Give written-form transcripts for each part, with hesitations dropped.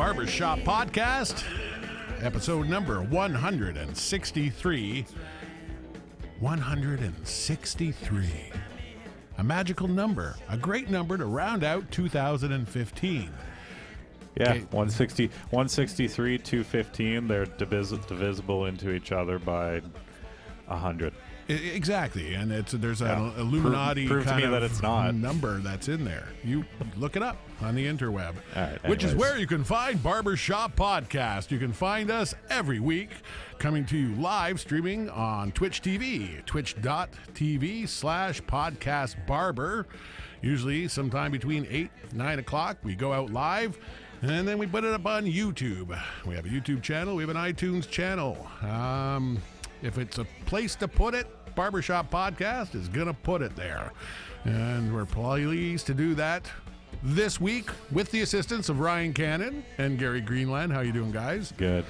Barbershop Podcast, episode number 163. 163. A magical number, a great number to round out 2015. Yeah, Okay. 163, 215, they're divisible into each other by 100. Exactly, and there's an Illuminati Prove to kind me of that it's not. number that's in there. You look it up on the interweb, All right, which is anyways. where you can find Barbershop Podcast. You can find us every week, coming to you live streaming on Twitch TV, twitch.tv/podcastbarber. Usually sometime between 8 and 9 o'clock, we go out live. And then we put it up on YouTube. We have a YouTube channel. We have an iTunes channel. If it's a place to put it, Barbershop Podcast is going to put it there. And we're pleased to do that this week with the assistance of Ryan Cannon and Gary Greenland. How you doing, guys? Good.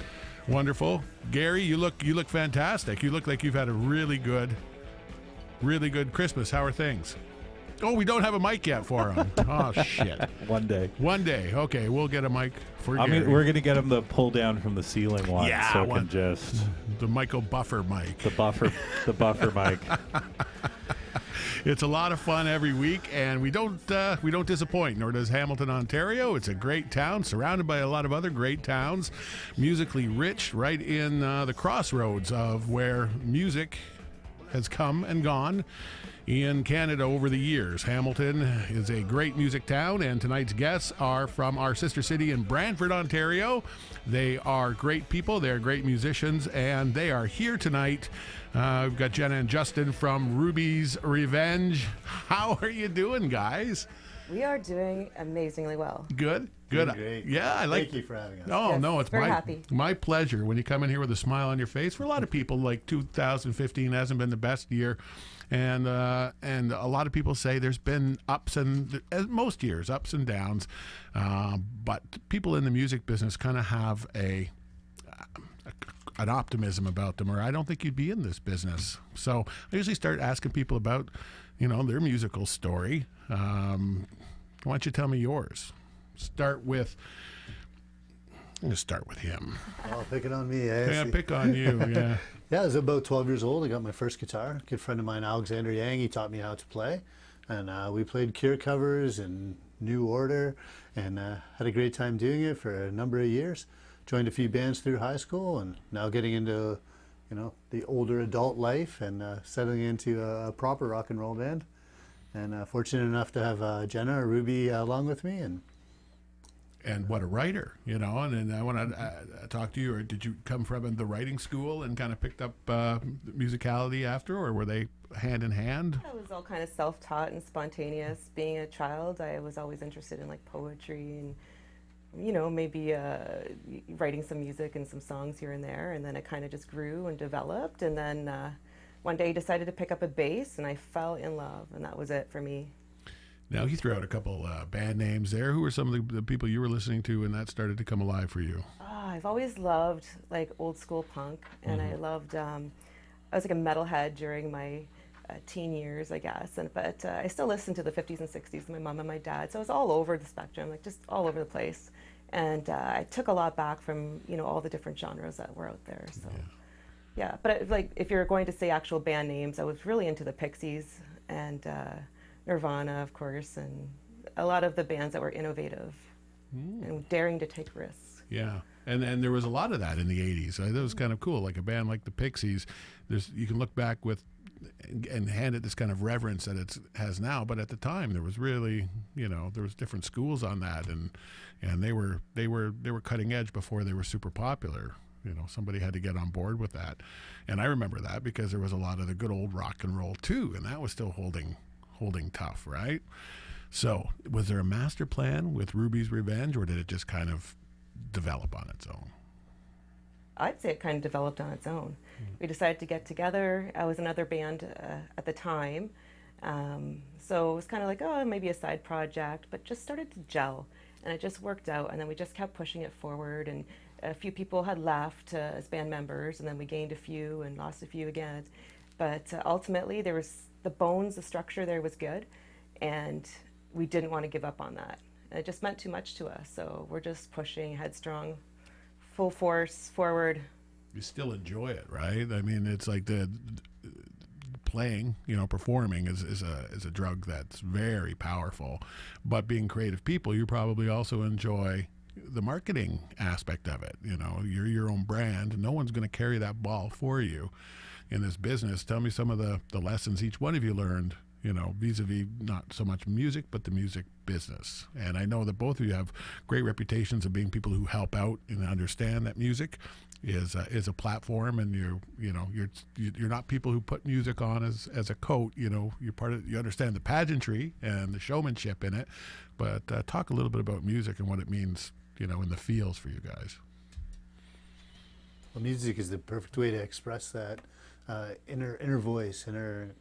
Wonderful. Gary, you look fantastic. You look like you've had a really good Christmas. How are things? Oh, we don't have a mic yet for him. Oh, shit. One day. One day. Okay, we'll get a mic for I Gary. mean, we're going to get him to pull down from the ceiling one, Yeah, so it one- can just the Michael Buffer mic. the buffer mic. It's a lot of fun every week, and we don't disappoint, nor does Hamilton, Ontario. It's a great town, surrounded by a lot of other great towns, musically rich, right in the crossroads of where music has come and gone in Canada over the years. Hamilton is a great music town, and tonight's guests are from our sister city in Brantford, Ontario. They are great people, they're great musicians, and they are here tonight. We've got Jenna and Justin from Ruby's Revenge. How are you doing, guys? We are doing amazingly well. Good? Doing great. Yeah, I like. Thank you for having us. Oh, Yes, no, it's very happy. my pleasure when you come in here with a smile on your face. For a lot of people, like 2015 hasn't been the best year, and a lot of people say there's been ups and, as most years, ups and downs, but people in the music business kind of have an optimism about them, or I don't think you'd be in this business. So I usually start asking people about, their musical story. Why don't you tell me yours? I'm going to start with him. Oh, pick it on me, eh? Yeah, pick on you, yeah. Yeah, I was about 12 years old. I got my first guitar. A good friend of mine, Alexander Yang, he taught me how to play. And we played Cure covers and New Order, and had a great time doing it for a number of years. Joined a few bands through high school, and now getting into, the older adult life and settling into a proper rock and roll band. And fortunate enough to have Jenna or Ruby along with me. And what a writer, and I want to talk to you. Or did you come from the writing school and kind of picked up musicality after, or were they hand in hand? I was all kind of self-taught and spontaneous. Being a child, I was always interested in like poetry and, maybe writing some music and some songs here and there. And then it kind of just grew and developed. And then one day I decided to pick up a bass, and I fell in love, and that was it for me. Now, he threw out a couple band names there. Who were some of the people you were listening to when that started to come alive for you? I've always loved like old school punk, and I loved, I was like a metalhead during my teen years, I guess. But I still listened to the 50s and 60s, my mom and my dad. So it was all over the spectrum, like just all over the place. And I took a lot back from, all the different genres that were out there. So yeah, but if you're going to say actual band names, I was really into the Pixies and Nirvana, of course, and a lot of the bands that were innovative and daring to take risks. Yeah, and there was a lot of that in the 80s. That was kind of cool, like a band like the Pixies. You can look back with and hand it this kind of reverence that it has now, but at the time there was really, there was different schools on that, and they were cutting edge before they were super popular. Somebody had to get on board with that, and I remember that because there was a lot of the good old rock and roll too, and that was still holding tough, right? So was there a master plan with Ruby's Revenge, or did it just kind of develop on its own? I'd say it kind of developed on its own. We decided to get together. I was another band at the time, so it was kind of like, maybe a side project, but just started to gel, and it just worked out, and then we just kept pushing it forward, and a few people had left as band members, and then we gained a few and lost a few again, but ultimately there was the bones, the structure there was good, and we didn't want to give up on that. And it just meant too much to us. So we're just pushing headstrong, full force forward. You still enjoy it, right? I mean, it's like the playing, performing is a drug that's very powerful. But being creative people, you probably also enjoy the marketing aspect of it. You're your own brand. No one's going to carry that ball for you in this business. Tell me some of the lessons each one of you learned, vis-a-vis not so much music, but the music business. And I know that both of you have great reputations of being people who help out and understand that music is a platform, and you're not people who put music on as a coat. You're you understand the pageantry and the showmanship in it. But talk a little bit about music and what it means, in the feels for you guys. Well, music is the perfect way to express that inner voice, inner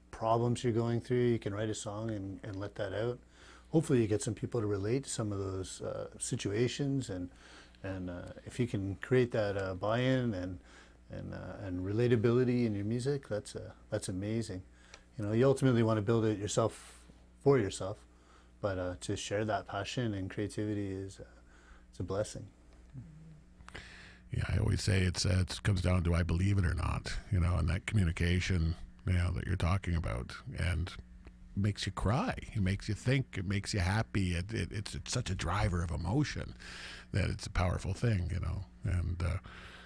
problems you're going through. You can write a song and let that out. Hopefully you get some people to relate to some of those situations, and if you can create that buy-in and relatability in your music, that's amazing. You ultimately want to build it yourself for yourself, but to share that passion and creativity it's a blessing. Yeah, I always say it comes down to, I believe it or not, and that communication, that you're talking about, and makes you cry, it makes you think, it makes you happy. It's such a driver of emotion that it's a powerful thing, and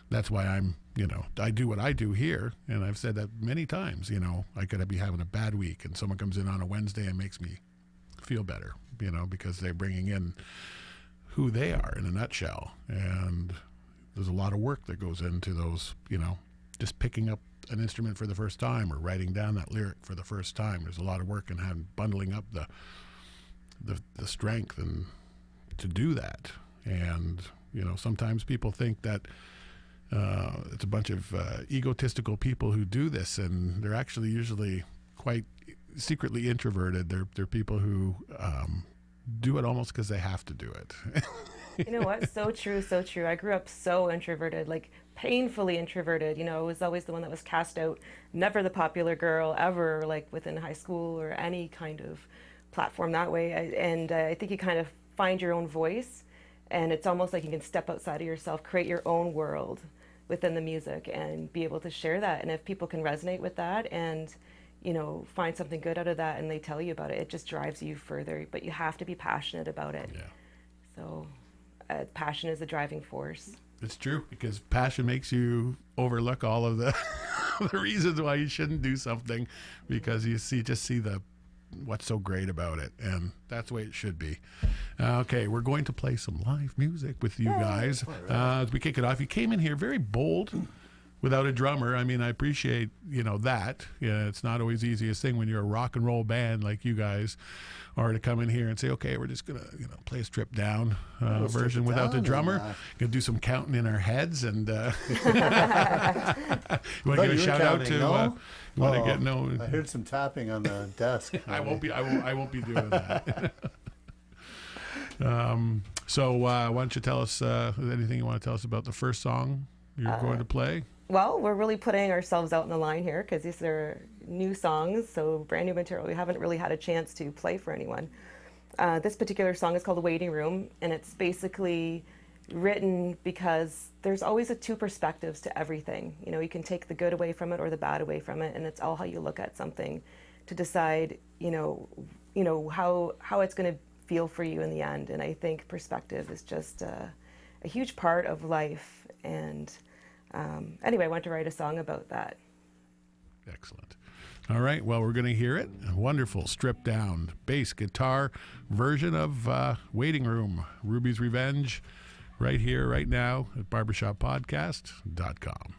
that's why I do what I do here, and I've said that many times. I could be having a bad week, and someone comes in on a Wednesday and makes me feel better, because they're bringing in who they are in a nutshell. And there's a lot of work that goes into those, just picking up an instrument for the first time or writing down that lyric for the first time. There's a lot of work in bundling up the strength and to do that. And sometimes people think that it's a bunch of egotistical people who do this, and they're actually usually quite secretly introverted. They're people who do it almost because they have to do it. You know what? So true, so true. I grew up so introverted, like painfully introverted. I was always the one that was cast out, never the popular girl ever, like within high school or any kind of platform that way. I think you kind of find your own voice, and it's almost like you can step outside of yourself, create your own world within the music, and be able to share that. And if people can resonate with that and find something good out of that, and they tell you about it, it just drives you further. But you have to be passionate about it. Yeah. So passion is the driving force. It's true, because passion makes you overlook all of the the reasons why you shouldn't do something, because you just see what's so great about it, and that's the way it should be. Okay, we're going to play some live music with you guys as we kick it off. You came in here very bold, without a drummer. I mean, I appreciate that. Yeah, it's not always the easiest thing when you're a rock and roll band like you guys are, to come in here and say, okay, we're just gonna play a stripped down version without the drummer. Gonna do some counting in our heads, and you want to give a shout out to? I heard some tapping on the desk. I won't be doing that. So why don't you tell us anything you want to tell us about the first song you're going to play? Well, we're really putting ourselves out in the line here, because these are new songs, so brand new material. We haven't really had a chance to play for anyone. This particular song is called The Waiting Room, and it's basically written because there's always two perspectives to everything. You can take the good away from it or the bad away from it, and it's all how you look at something to decide, how it's going to feel for you in the end. And I think perspective is just a huge part of life. And anyway, I wanted to write a song about that. Excellent. All right, well, we're going to hear it. A wonderful stripped down bass guitar version of Waiting Room, Ruby's Revenge, right here, right now at barbershoppodcast.com.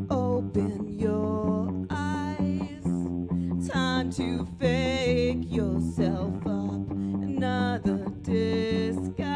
Open your eyes, time to fake yourself up, another disguise.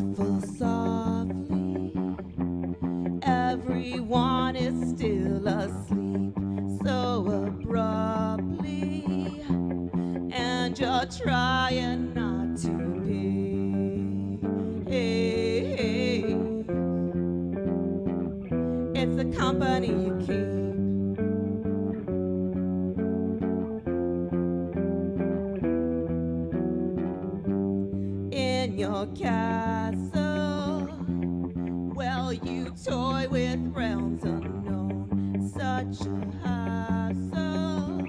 shuffle softly. Everyone is still asleep so abruptly, and you're trying not to be. It's the company you keep. In your castle, well, you toy with realms unknown. Such a hassle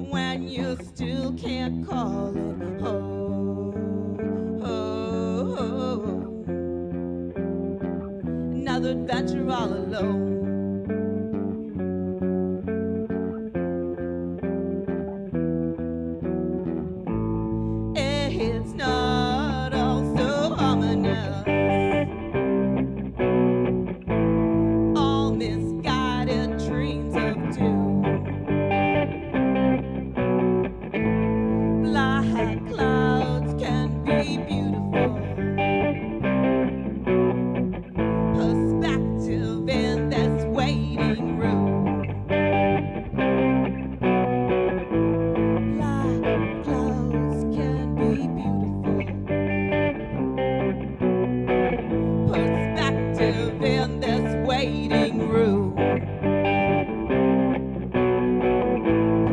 when you still can't call it home. Another adventure all alone. It's not all so ominous, all misguided dreams of doom. Black clouds can be beautiful, perspective in this waiting room. Black clouds can be beautiful, perspective in this waiting room.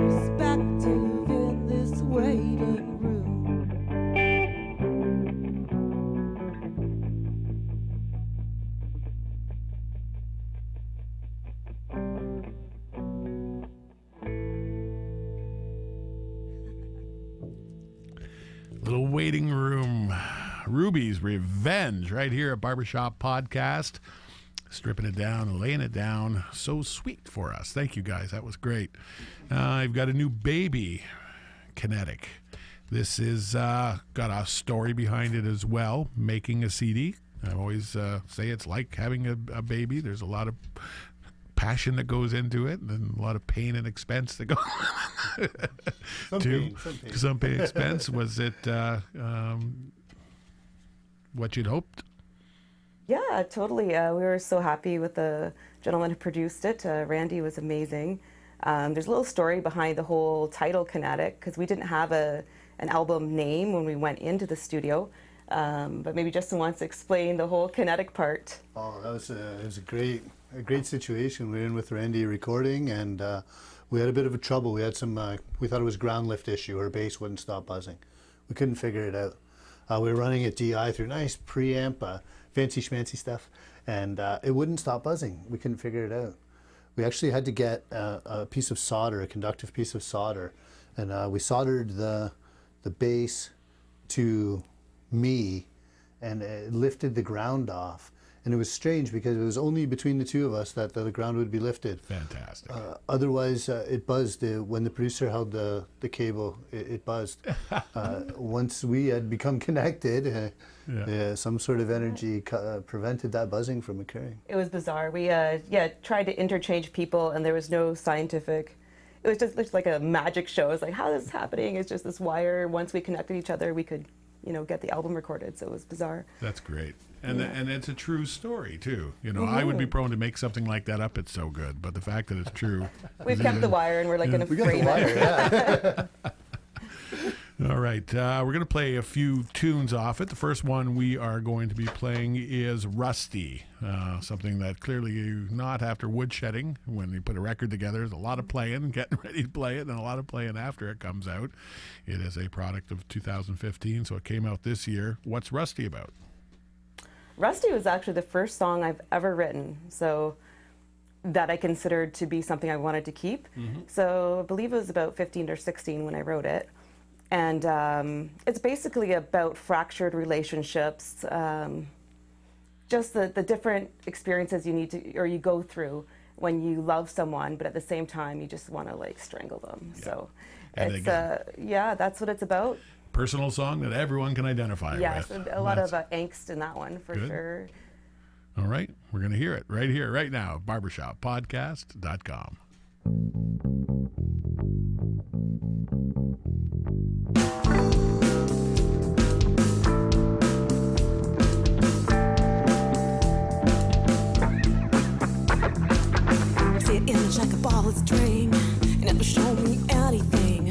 Perspective in this waiting room. Little waiting room. Ruby's Revenge right here at Barbershop Podcast. Stripping it down and laying it down so sweet for us. Thank you, guys. That was great. I've got a new baby, Kinetic. This is got a story behind it as well, making a CD. I always say it's like having a baby. There's a lot of passion that goes into it and a lot of pain and expense that goes some pain expense. Was it what you'd hoped? Yeah, totally. We were so happy with the gentleman who produced it. Randy was amazing. There's a little story behind the whole title, Kinetic, because we didn't have an album name when we went into the studio. But maybe Justin wants to explain the whole Kinetic part. Oh, it was a great situation. We were in with Randy recording, and we had a bit of a trouble. We had some, we thought it was ground lift issue. Her bass wouldn't stop buzzing. We couldn't figure it out. We were running it DI through nice preamp, fancy schmancy stuff, and it wouldn't stop buzzing. We couldn't figure it out. We actually had to get a piece of solder, a conductive piece of solder, and we soldered the bass to me, and it lifted the ground off. And it was strange because it was only between the two of us that the ground would be lifted. Fantastic. Otherwise, it buzzed. When the producer held the cable, it buzzed. Once we had become connected, some sort of energy prevented that buzzing from occurring. It was bizarre. We tried to interchange people, and there was no scientific. It was just like a magic show. It's like, how is this happening? It's just this wire. Once we connected each other, we could, get the album recorded. So it was bizarre. That's great. And and it's a true story, too. I would be prone to make something like that up. It's so good. But the fact that it's true. We've kept the wire, and we're like going to frame the wire, All right. We're going to play a few tunes off it. The first one we are going to be playing is Rusty, something that clearly you not after woodshedding. When you put a record together, there's a lot of playing, getting ready to play it, and a lot of playing after it comes out. It is a product of 2015, so it came out this year. What's Rusty about? Rusty was actually the first song I've ever written, so that I considered to be something I wanted to keep. Mm-hmm. So I believe it was about 15 or 16 when I wrote it. And it's basically about fractured relationships, just the different experiences you go through when you love someone, but at the same time you just want to strangle them. Yeah. So and it's that's what it's about. Personal song that everyone can identify with. Yes, a lot of angst in that one for sure. All right, we're going to hear it right here, right now, barbershoppodcast.com. image like a ball of string. You never show me anything.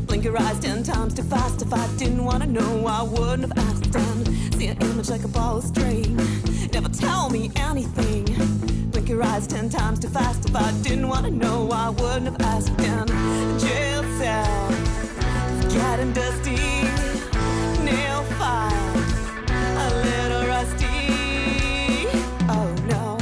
Blink your eyes 10 times too fast. If I didn't want to know, I wouldn't have asked them. See an image like a ball of string. You never tell me anything. Blink your eyes 10 times too fast. If I didn't want to know, I wouldn't have asked them. Jail cell, getting dusty. Nail file, a little rusty. Oh no.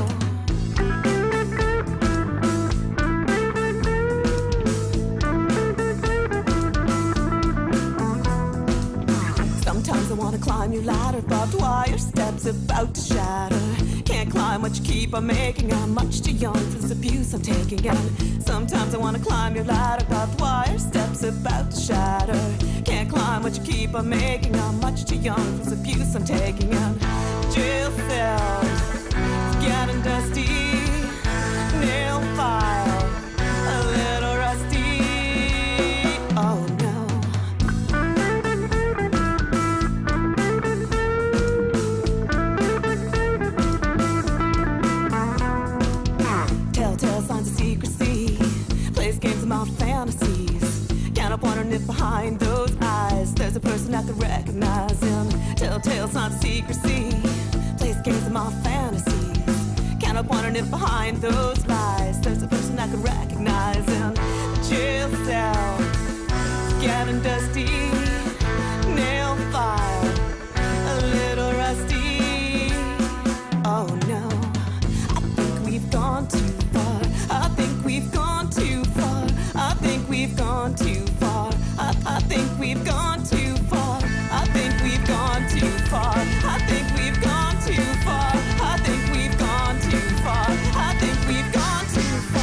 Sometimes I wanna climb your ladder, barbed wire steps about to shatter. Can't climb what you keep on making. I'm much too young for this abuse I'm taking. And sometimes I wanna climb your ladder, barbed wire steps about to shatter. Can't climb what you keep on making. I'm much too young for this abuse I'm taking. And jail cell, getting dusty. Nail file, a little rusty. Oh no. Telltale signs of secrecy. Plays games of my fantasies. Can't help wondering if behind those eyes there's a person I could recognize him. Telltale signs of secrecy. Plays games of my fantasies. Can't help wondering if behind those lies there's a person I could recognize him. Jail cell, getting dusty. Nail file, a little rusty. Oh no. I think we've gone too far. I think we've gone too far. I think we've gone too far. I think we've gone too far. I think we've gone too far. I think we've gone too far. I think we've gone too far. I think we've gone too far.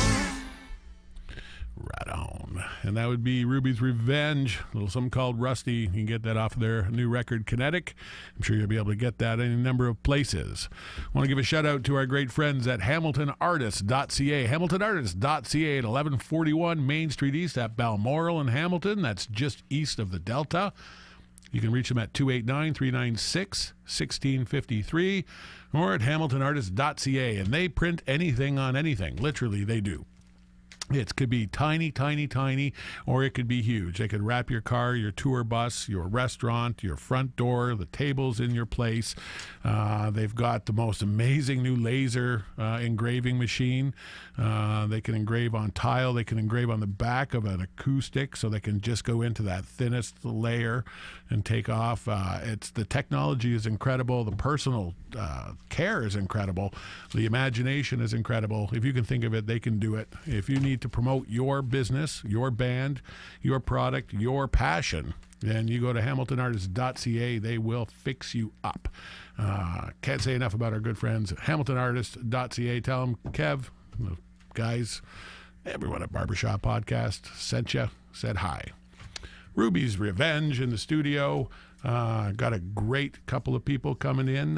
Right on. And that would be Ruby's Revenge, a little something called Rusty. You can get that off of their new record, Kinetic. I'm sure you'll be able to get that in a number of places. I want to give a shout out to our great friends at hamiltonartists.ca. Hamiltonartists.ca at 1141 Main Street East at Balmoral in Hamilton. That's just east of the Delta. You can reach them at 289-396-1653 or at hamiltonartists.ca. And they print anything on anything. Literally, they do. It could be tiny, tiny, tiny, or it could be huge. They could wrap your car, your tour bus, your restaurant, your front door, the tables in your place. They've got the most amazing new laser engraving machine. They can engrave on tile. They can engrave on the back of an acoustic, so they can just go into that thinnest layer and take off. The technology is incredible. The personal care is incredible. The imagination is incredible. If you can think of it, they can do it. If you need to promote your business, your band, your product, your passion, then you go to hamiltonartists.ca. They will fix you up. Can't say enough about our good friends at hamiltonartists.ca. Tell them, Kev, the guys, everyone at Barbershop Podcast sent you, said hi. Ruby's Revenge in the studio. Got a great couple of people coming in,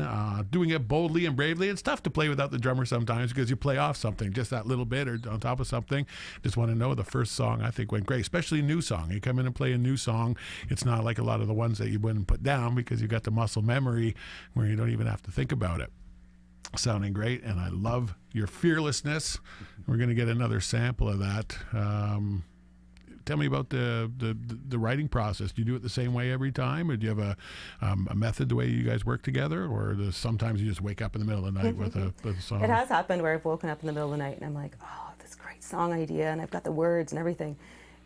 doing it boldly and bravely. It's tough to play without the drummer sometimes because you play off something, just that little bit or on top of something. Just want to know, the first song I think went great, especially a new song. You come in and play a new song. It's not like a lot of the ones that you wouldn't put down because you got the muscle memory where you don't even have to think about it. Sounding great, and I love your fearlessness. We're going to get another sample of that. Tell me about the writing process. Do you do it the same way every time, or do you have a method the way you guys work together, or sometimes you just wake up in the middle of the night with a song? It has happened where I've woken up in the middle of the night and I'm like, oh, this great song idea, and I've got the words and everything,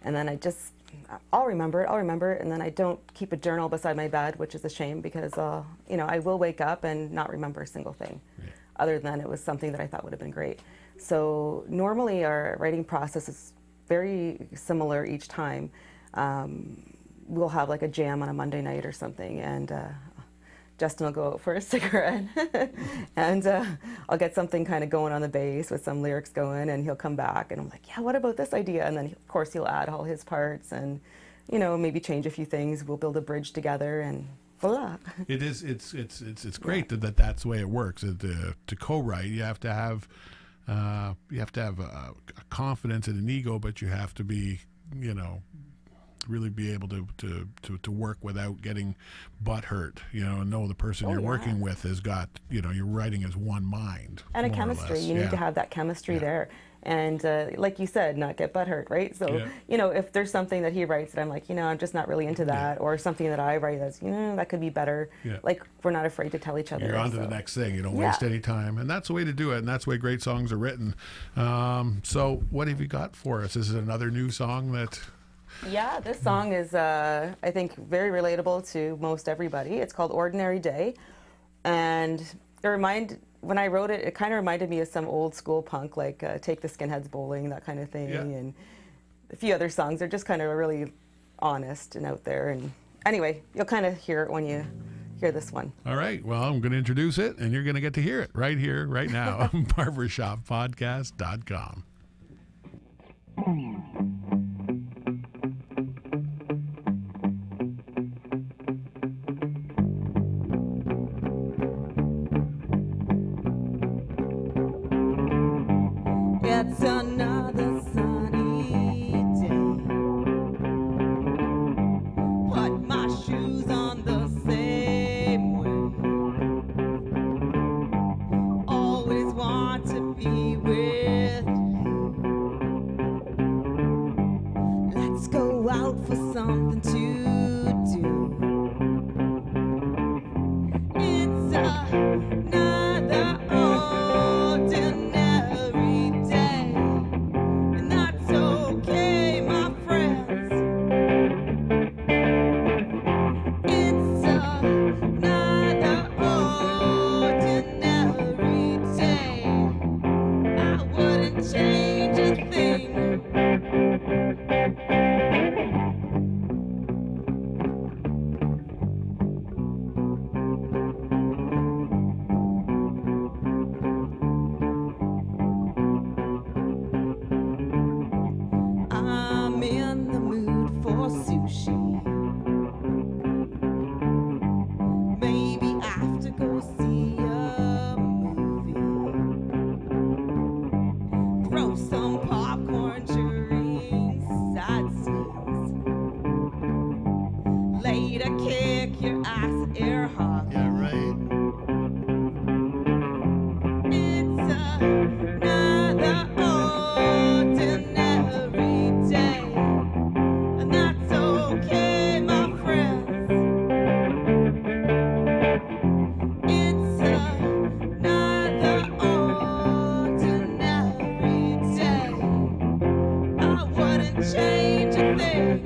and then I'll remember it, and then I don't keep a journal beside my bed, which is a shame because I will wake up and not remember a single thing, other than it was something that I thought would have been great. So normally our writing process is very similar each time. We'll have like a jam on a Monday night or something, and Justin will go out for a cigarette, and I'll get something kind of going on the bass with some lyrics going, and he'll come back, and I'm like, yeah, what about this idea? And then of course he'll add all his parts, and maybe change a few things. We'll build a bridge together, and voila. It's great that's the way it works. To co-write, you have to have a confidence and an ego, but you have to be, really be able to work without getting butt hurt, and know the person you're working with has got, you're writing as one mind. And a more or chemistry. less. You need to have that chemistry there. And like you said, not get butt hurt, right? So, if there's something that he writes that I'm like, I'm just not really into that, or something that I write that's, that could be better. Like, we're not afraid to tell each other. You're on to the next thing. You don't waste any time. And that's the way to do it. And that's the way great songs are written. So what have you got for us? Is it another new song that... Yeah, this song is, I think, very relatable to most everybody. It's called Ordinary Day. And when I wrote it, it kind of reminded me of some old school punk, like Take the Skinheads Bowling, that kind of thing. And a few other songs. They're just kind of really honest and out there. And anyway, you'll kind of hear it when you hear this one. All right. Well, I'm going to introduce it, and you're going to get to hear it right here, right now on barbershoppodcast.com. It's another sunny day. Put my shoes on the same way. Always want to be with you. Let's go out for something to do. It's another ordinary day, and that's okay, my friends. It's another ordinary day. I wouldn't change a thing. I'm in the mood for sushi. Maybe after go see a movie. Throw some popcorn during sad scenes. Later kick your ass air hockey. Yeah, right. It's another ordinary day, and that's okay, my friends. It's another ordinary day. I wouldn't change a thing.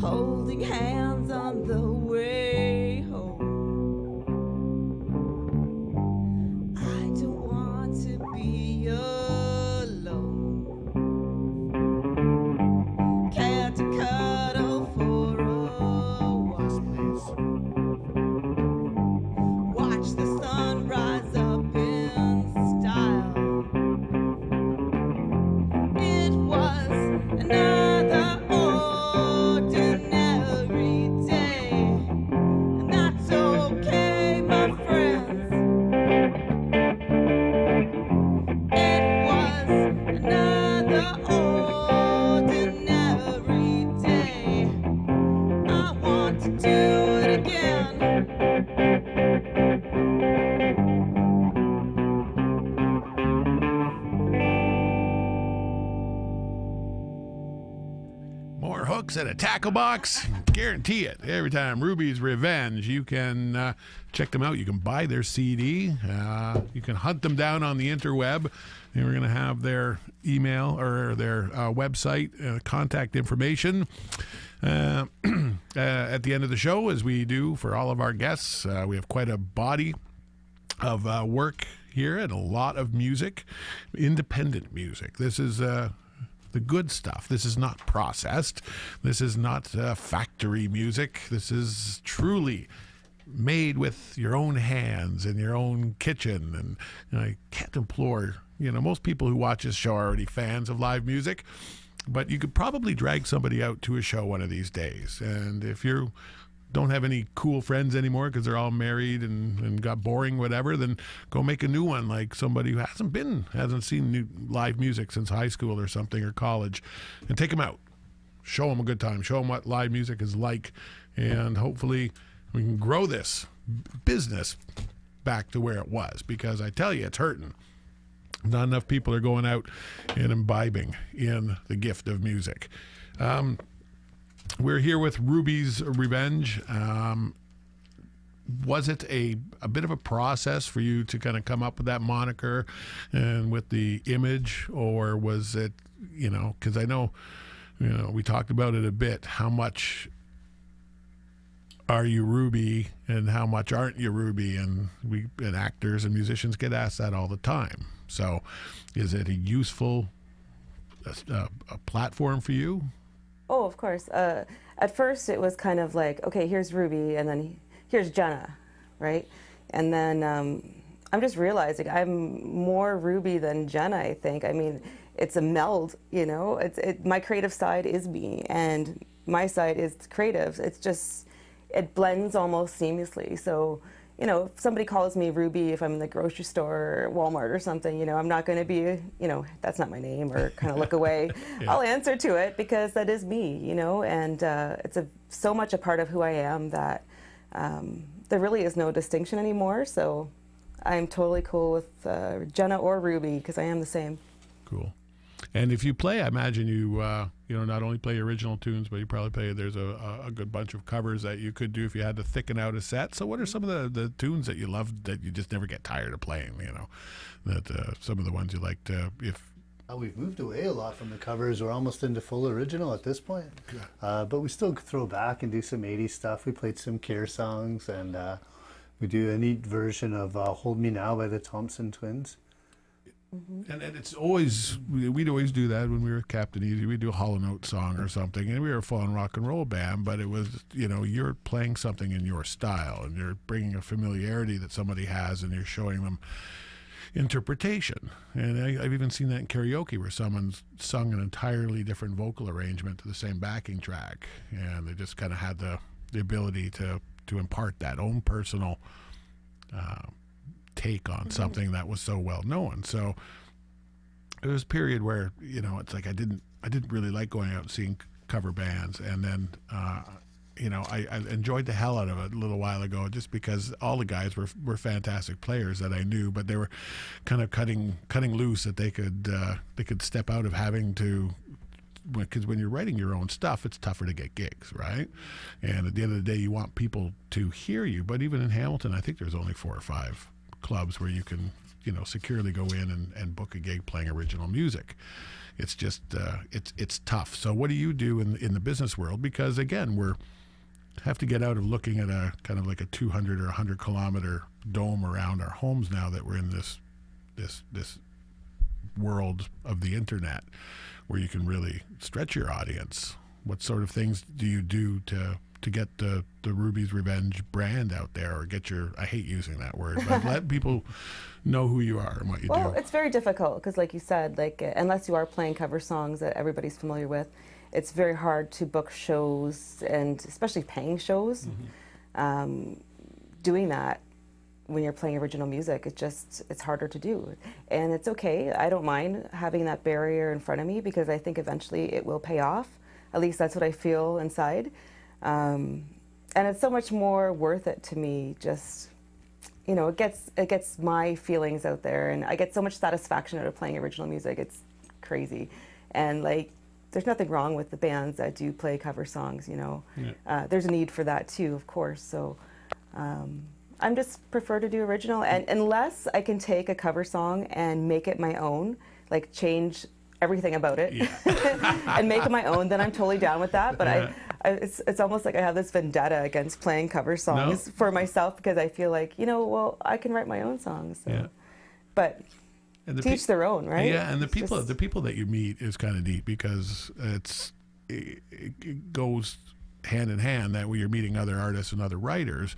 Holding hands on the way home. I don't want to be alone. Care to cuddle for a while? Watch the sun rise up in style. It was another ordinary day, and that's okay, my friends. It was another ordinary day. I want to do it again. More hooks at a tackle box. Guarantee it. Every time Ruby's Revenge, you can check them out. You can buy their CD. You can hunt them down on the interweb. And we're going to have their email or their website, contact information at the end of the show, as we do for all of our guests. We have quite a body of work here and a lot of music, independent music. This is the good stuff. This is not processed. This is not factory music. This is truly made with your own hands in your own kitchen. And I can't implore, most people who watch this show are already fans of live music. But you could probably drag somebody out to a show one of these days. And if you don't have any cool friends anymore because they're all married and got boring, whatever, then go make a new one, like somebody who hasn't seen new live music since high school or something, or college, and take them out. Show them a good time. Show them what live music is like. And hopefully we can grow this business back to where it was, because I tell you, it's hurting. Not enough people are going out and imbibing in the gift of music. We're here with Ruby's Revenge. Was it a bit of a process for you to kind of come up with that moniker and with the image, or was it, because I know, we talked about it a bit, how much are you Ruby and how much aren't you Ruby, and actors and musicians get asked that all the time. So is it a useful a platform for you? Oh, of course. At first it was kind of like, okay, here's Ruby, and then here's Jenna, right? And then I'm just realizing I'm more Ruby than Jenna, I think. I mean, it's a meld, my creative side is me, and my side is creative. It's just, it blends almost seamlessly. So, if somebody calls me Ruby, if I'm in the grocery store or Walmart or something, I'm not going to be, that's not my name, or kind of look away. Yeah. I'll answer to it because that is me, and it's so much a part of who I am that there really is no distinction anymore. So I'm totally cool with Jenna or Ruby, because I am the same. Cool. And if you play, I imagine you not only play original tunes, but you probably play, there's a good bunch of covers that you could do if you had to thicken out a set. So what are some of the tunes that you love that you just never get tired of playing, that some of the ones you like to, if... We've moved away a lot from the covers. We're almost into full original at this point. But we still throw back and do some 80s stuff. We played some Care songs, and we do a neat version of Hold Me Now by the Thompson Twins. Mm-hmm. And it's always, we'd always do that when we were Captain Easy. We'd do a Hall & Oates song or something, and we were a full-on rock and roll band, but it was, you're playing something in your style, and you're bringing a familiarity that somebody has, and you're showing them interpretation. And I've even seen that in karaoke, where someone's sung an entirely different vocal arrangement to the same backing track, and they just kind of had the ability to impart that own personal take on something that was so well known. So there was a period where it's like I didn't really like going out and seeing cover bands, and then I enjoyed the hell out of it a little while ago, just because all the guys were fantastic players that I knew, but they were kind of cutting loose, that they could step out of having to, because when you're writing your own stuff, it's tougher to get gigs, right? And at the end of the day, you want people to hear you. But even in Hamilton, I think there's only 4 or 5 clubs where you can securely go in and book a gig playing original music. It's just it's tough. So what do you do in the business world? Because again, have to get out of looking at a kind of like a 200 or 100 kilometer dome around our homes now that we're in this world of the internet, where you can really stretch your audience. What sort of things do you do to get the Ruby's Revenge brand out there, or get your, I hate using that word, but let people know who you are and what you do? Well, it's very difficult, because like you said, unless you are playing cover songs that everybody's familiar with, it's very hard to book shows, and especially paying shows. Mm-hmm. Doing that when you're playing original music, it's harder to do. And it's okay. I don't mind having that barrier in front of me, because I think eventually it will pay off. At least that's what I feel inside. And it's so much more worth it to me. Just, it gets my feelings out there, and I get so much satisfaction out of playing original music. It's crazy. And there's nothing wrong with the bands that do play cover songs, Yeah. There's a need for that too, of course. So I'm just prefer to do original, and unless I can take a cover song and make it my own, change everything about it, yeah. and make it my own, then I'm totally down with that. But yeah. It's almost like I have this vendetta against playing cover songs for myself, because I feel like, well, I can write my own songs. So. Yeah. But teach their own, right? Yeah, and the people that you meet is kind of neat, because it goes hand in hand that when you're meeting other artists and other writers,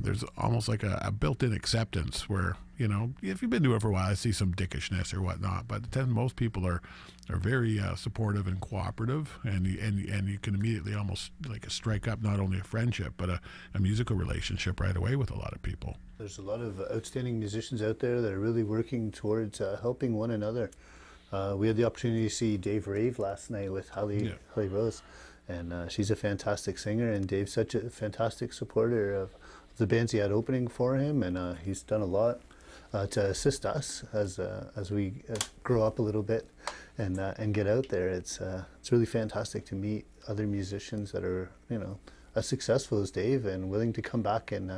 there's almost like a built-in acceptance where, you know, if you've been doing it for a while, I see some dickishness or whatnot, but then most people are very supportive and cooperative, and you can immediately almost like strike up not only a friendship but a musical relationship right away with a lot of people. There's a lot of outstanding musicians out there that are really working towards helping one another. We had the opportunity to see Dave rave last night with Holly Rose, and she's a fantastic singer, and Dave's such a fantastic supporter of the bands he had opening for him, and he's done a lot to assist us as we grow up a little bit and get out there. It's really fantastic to meet other musicians that are, you know, as successful as Dave and willing to come back and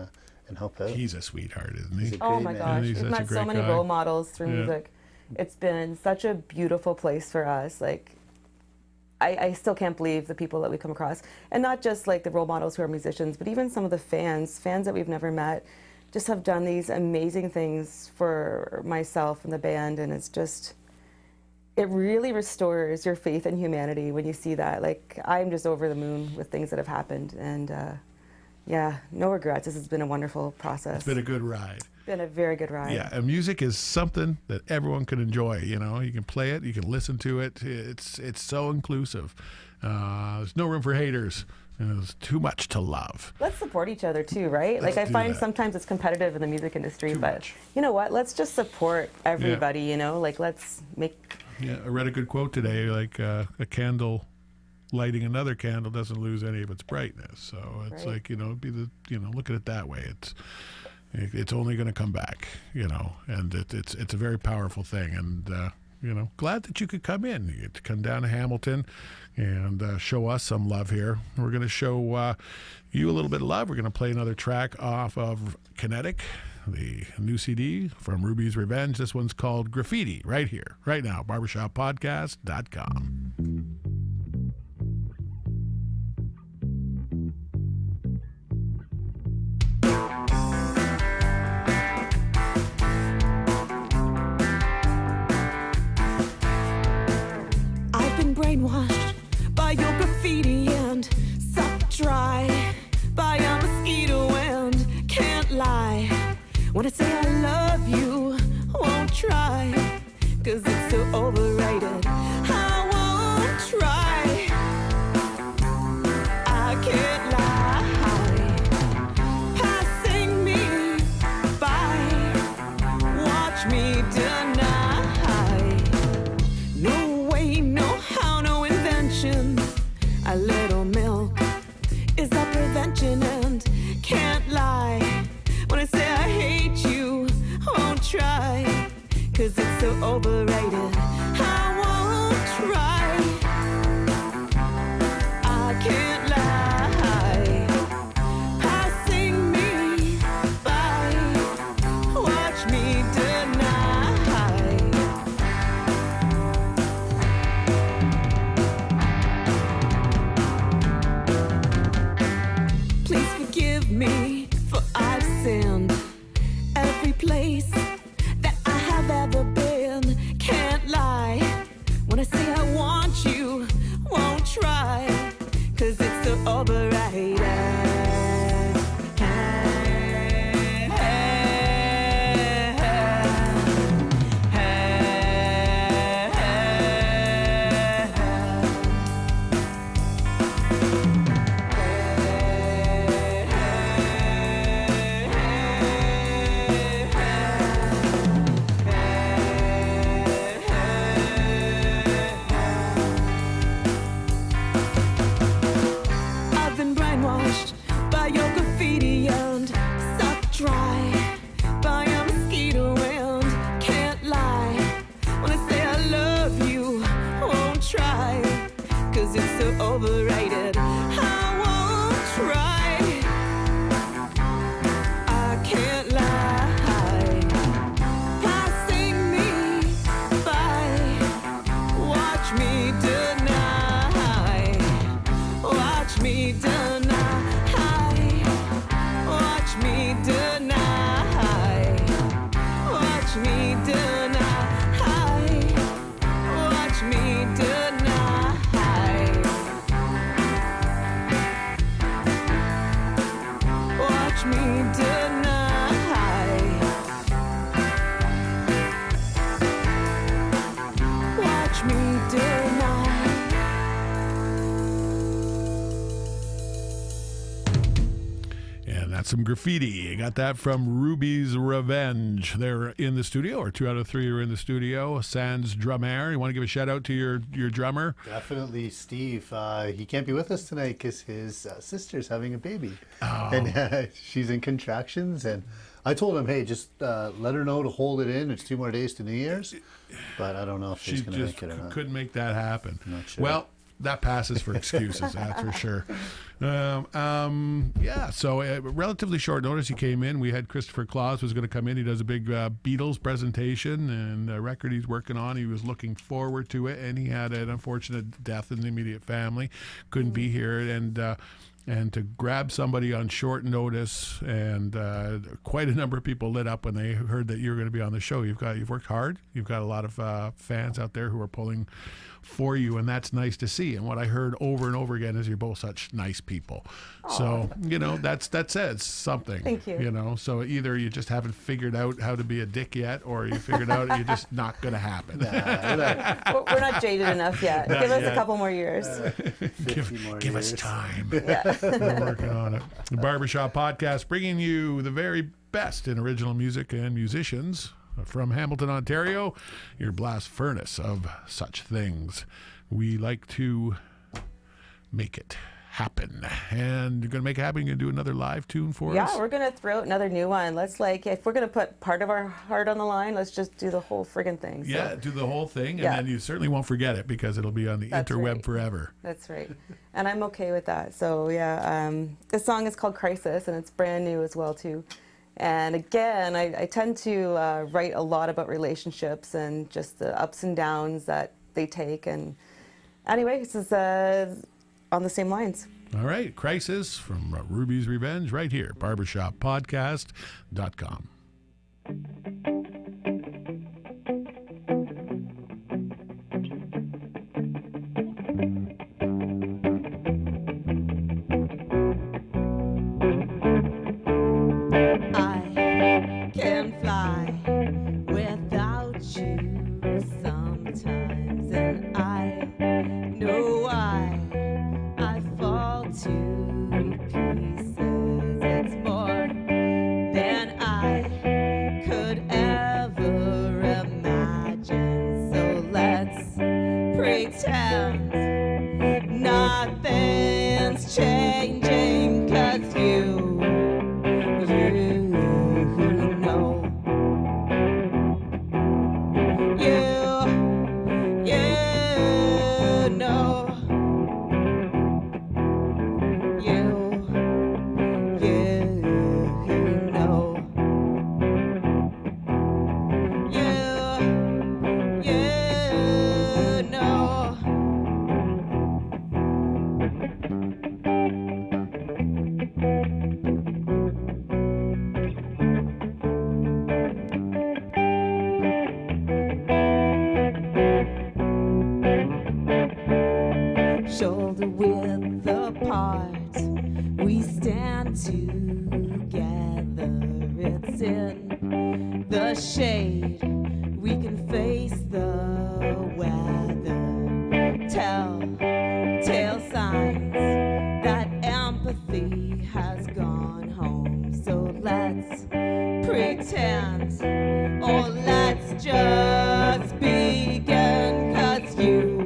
help out. He's a sweetheart, isn't he? Oh my gosh, He's we've such a met so great many guy. role models through music. It's been such a beautiful place for us. Like, I still can't believe the people that we come across, and not just like the role models who are musicians, but even some of the fans that we've never met, just have done these amazing things for myself and the band, and it's just, it really restores your faith in humanity when you see that. Like, I'm just over the moon with things that have happened, and yeah, no regrets. This has been a wonderful process. It's been a good ride. Been a very good ride. Yeah, and music is something that everyone can enjoy. You know, you can play it, you can listen to it. It's so inclusive. There's no room for haters. There's too much to love. Let's support each other too, right? Let's like, I do find that. sometimes it's competitive in the music industry, Too but much. you know what? Let's just support everybody. You know, like, let's make. Yeah, I read a good quote today. Like a candle lighting another candle doesn't lose any of its brightness. So it's Right. like, you know, look at it that way. It's only going to come back, you know, and it's a very powerful thing. And, you know, glad that you could come in. You get to come down to Hamilton and show us some love here. We're going to show you a little bit of love. We're going to play another track off of Kinetic, the new CD from Ruby's Revenge. This one's called Graffiti, right here, right now, barbershoppodcast.com. I've been brainwashed by your graffiti and sucked dry by a mosquito and can't lie. When I say I love you, won't try, 'cause it's so overrated. I won't try. I can't lie. Passing me by, watch me deny. No way, no how, no invention. A little milk is a prevention, and can't lie. When I say I hate you, won't try, 'cause it's so overrated. I watch me deny. And that's some graffiti. You got that from Ruby's Revenge. They're in the studio, or 2 out of 3 are in the studio. Sans drummer. You want to give a shout out to your drummer? Definitely Steve. He can't be with us tonight because his sister's having a baby. Oh. And she's in contractions. And I told him, hey, just let her know to hold it in. It's 2 more days to New Year's. But I don't know if she's going to make it or not. Couldn't make that happen. Not sure. Well, that passes for excuses, that's for sure. Yeah, so relatively short notice he came in. We had Christopher Claus was going to come in. He does a big Beatles presentation and a record he's working on. He was looking forward to it, and he had an unfortunate death in the immediate family. Couldn't be here, and to grab somebody on short notice, and quite a number of people lit up when they heard that you were going to be on the show. You've worked hard. You've got a lot of fans out there who are pulling for you, and that's nice to see. And what I heard over and over again is you're both such nice people. Aww. So that says something. Thank you. So either you just haven't figured out how to be a dick yet, or you figured out you're just not going to happen. We're not jaded enough yet. Give us a couple more years. Give us time. Yeah. We're working on it. The Barbershop Podcast, bringing you the very best in original music and musicians from Hamilton, Ontario, your blast furnace of such things. We like to make it happen. And you're going to make it happen? You're going to do another live tune for us? Yeah, we're going to throw out another new one. Let's if we're going to put part of our heart on the line, let's just do the whole friggin' thing. So. Yeah, do the whole thing, and then you certainly won't forget it because it'll be on the interweb forever. That's right. And I'm okay with that. So yeah, this song is called Crisis, and it's brand new as well too. And again, I tend to write a lot about relationships and just the ups and downs that they take. And anyway, this is on the same lines. All right. Crisis from Ruby's Revenge right here. BarbershopPodcast.com. Nothing's changing 'cause you know. Shoulder width apart, we stand together. It's in the shade, we can face the weather. Telltale signs that empathy has gone home. So let's pretend, or let's just begin, 'cause you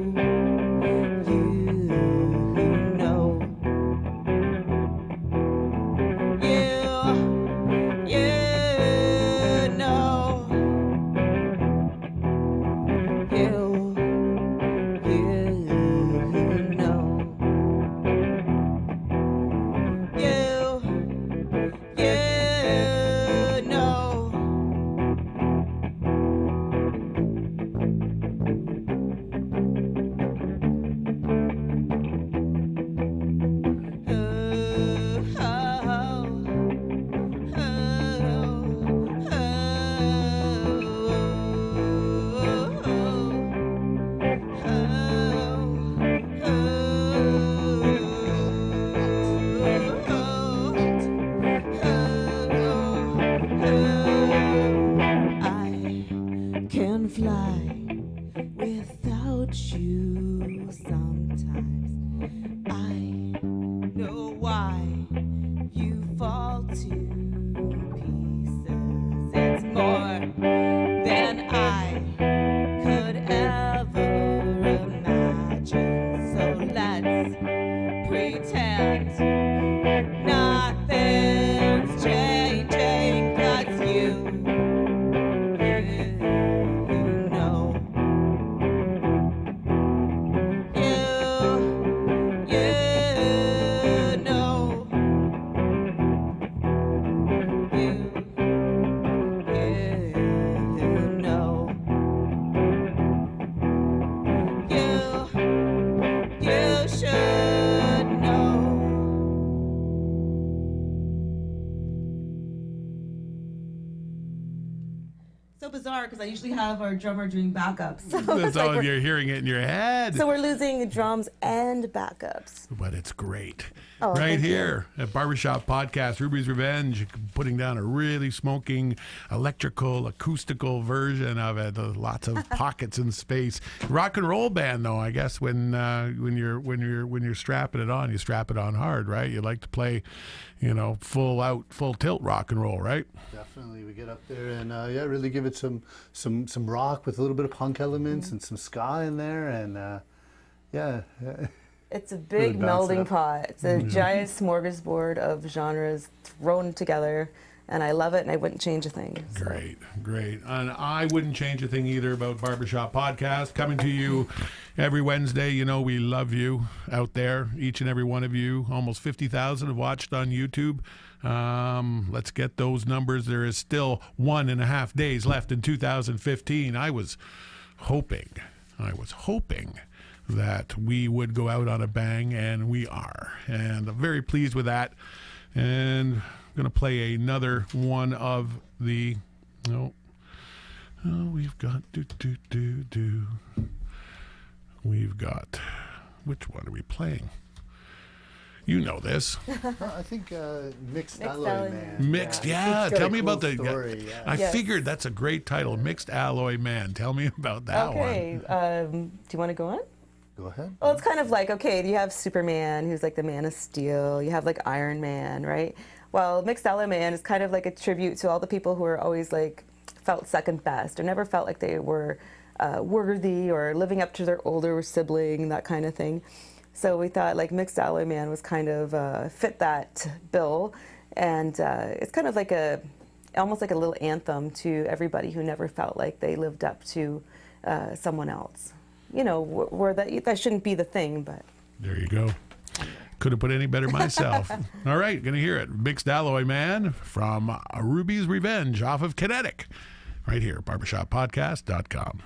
about you sometimes. I know why you fall to pieces. It's more than I could ever imagine. So let's pretend nothing's changing, 'cause you know. So bizarre, because I usually have our drummer doing backups. So That's it's all like you're hearing it in your head. so we're losing drums and backups. But it's great. Oh, right thank here at Barbershop Podcast, Ruby's Revenge, putting down a really smoking electrical, acoustical version of it. Lots of pockets in space. Rock and roll band, though. I guess when you're strapping it on, you strap it on hard, right? You like to play, full tilt rock and roll, right? Definitely, we get up there and really give it some rock with a little bit of punk elements and some ska in there, and It's a big Really bounce it melding up. pot. It's a giant smorgasbord of genres thrown together, and I love it, and I wouldn't change a thing. So. Great. And I wouldn't change a thing either about Barbershop Podcast. Coming to you every Wednesday. We love you out there, each and every one of you. Almost 50,000 have watched on YouTube. Let's get those numbers. There is still 1.5 days left in 2015. I was hoping that we would go out on a bang, and we are. And I'm very pleased with that. And I'm going to play another one of the... we've got... We've got... Which one are we playing? You know this. I think Mixed Alloy Alloy Man. Man. Mixed, It's yeah. got a Tell me cool about the... story, yeah. I Yes. figured that's a great title, Mixed Alloy Man. Tell me about that one. Okay, do you want to go on? Go ahead. Well, it's kind of like, okay, you have Superman, who's like the Man of Steel. You have like Iron Man, right? Well, Mixed Alloy Man is kind of like a tribute to all the people who are always like felt second best or never felt like they were worthy or living up to their older sibling, that kind of thing. So we thought like Mixed Alloy Man was kind of fit that bill, and it's kind of like almost like a little anthem to everybody who never felt like they lived up to someone else. Where that shouldn't be the thing, but. There you go. Couldn't put any better myself. All right, gonna hear it. Mixed Alloy Man from Ruby's Revenge off of Kinetic. Right here, barbershoppodcast.com.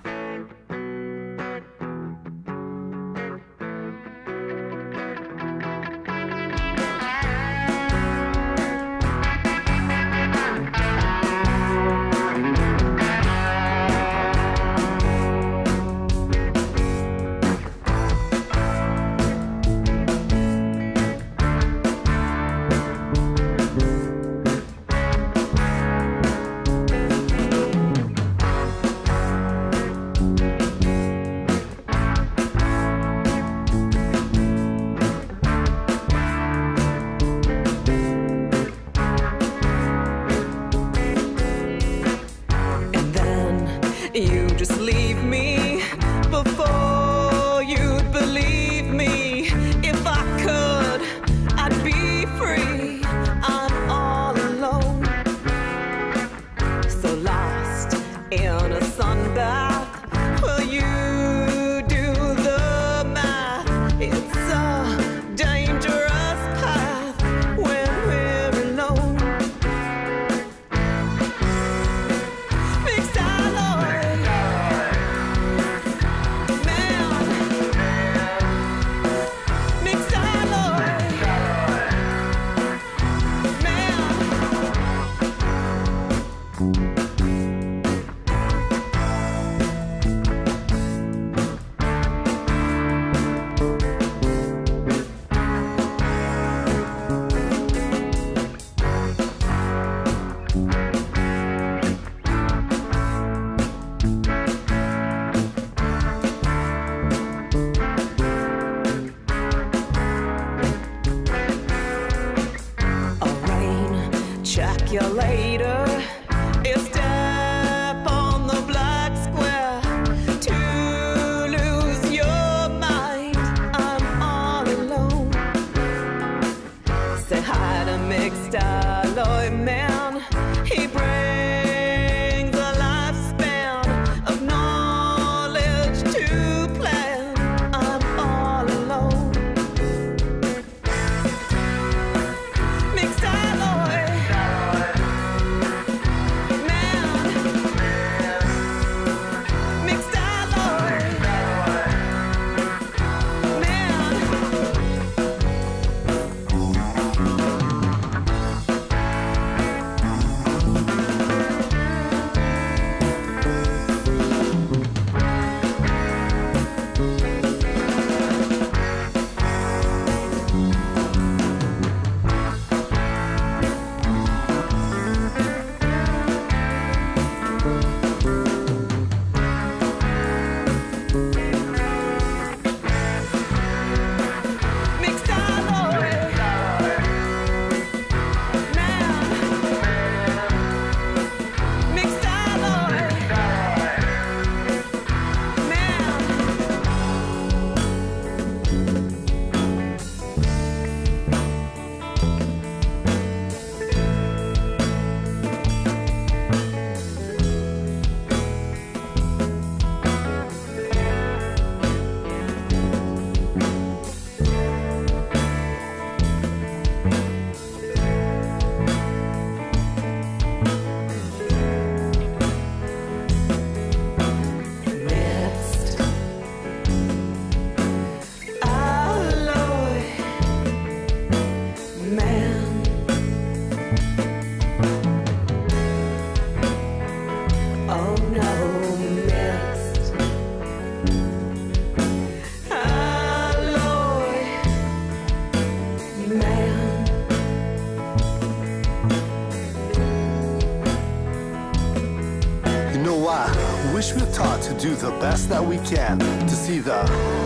do the best that we can to see the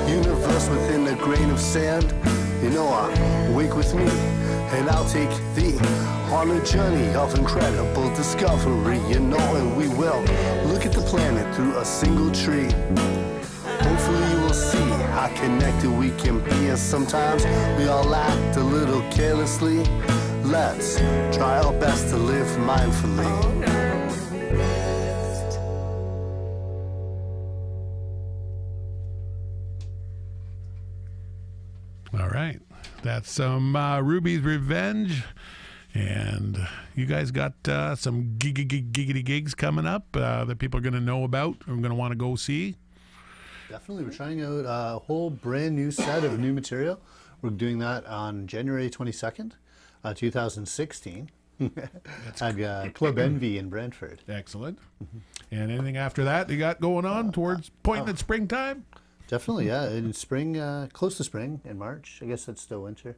universe within a grain of sand. You know, wake with me, and I'll take thee on a journey of incredible discovery. You know, and we will look at the planet through a single tree. Hopefully you will see how connected we can be, and sometimes we all act a little carelessly. Let's try our best to live mindfully. All right. That's some Ruby's Revenge. And you guys got some giggity gigs coming up that people are going to know about or going to want to go see? Definitely. We're trying out a whole brand new set of new material. We're doing that on January 22nd, 2016 at Club Envy in Brantford. Excellent. And anything after that you got going on towards pointing at springtime? Definitely, yeah. In spring, close to spring, in March. I guess that's still winter.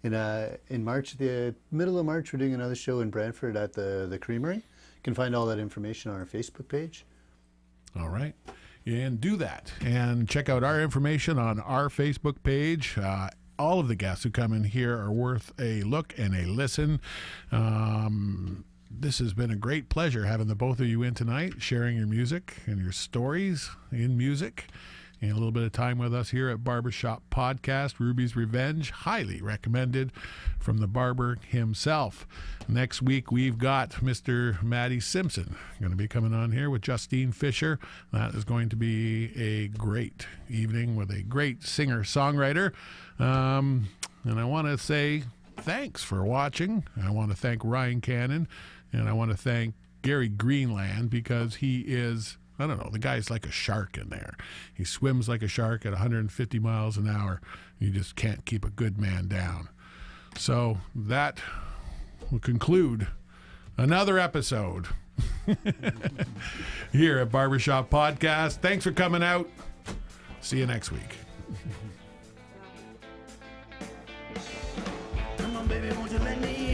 In March, the middle of March, we're doing another show in Brantford at the Creamery. You can find all that information on our Facebook page. All right. And do that. And check out our information on our Facebook page. All of the guests who come in here are worth a look and a listen. This has been a great pleasure having the both of you in tonight, sharing your music and your stories in music. And a little bit of time with us here at Barbershop Podcast, Ruby's Revenge, highly recommended from the Barber himself. Next week, we've got Mr. Matty Simpson going to be coming on here with Justine Fisher. That is going to be a great evening with a great singer-songwriter. And I want to say thanks for watching. I want to thank Ryan Cannon, and I want to thank Gary Greenland because he is... I don't know, the guy's like a shark in there. He swims like a shark at 150 miles an hour. You just can't keep a good man down. So that will conclude another episode here at Barbershop Podcast. Thanks for coming out. See you next week. Come on, baby, won't you let me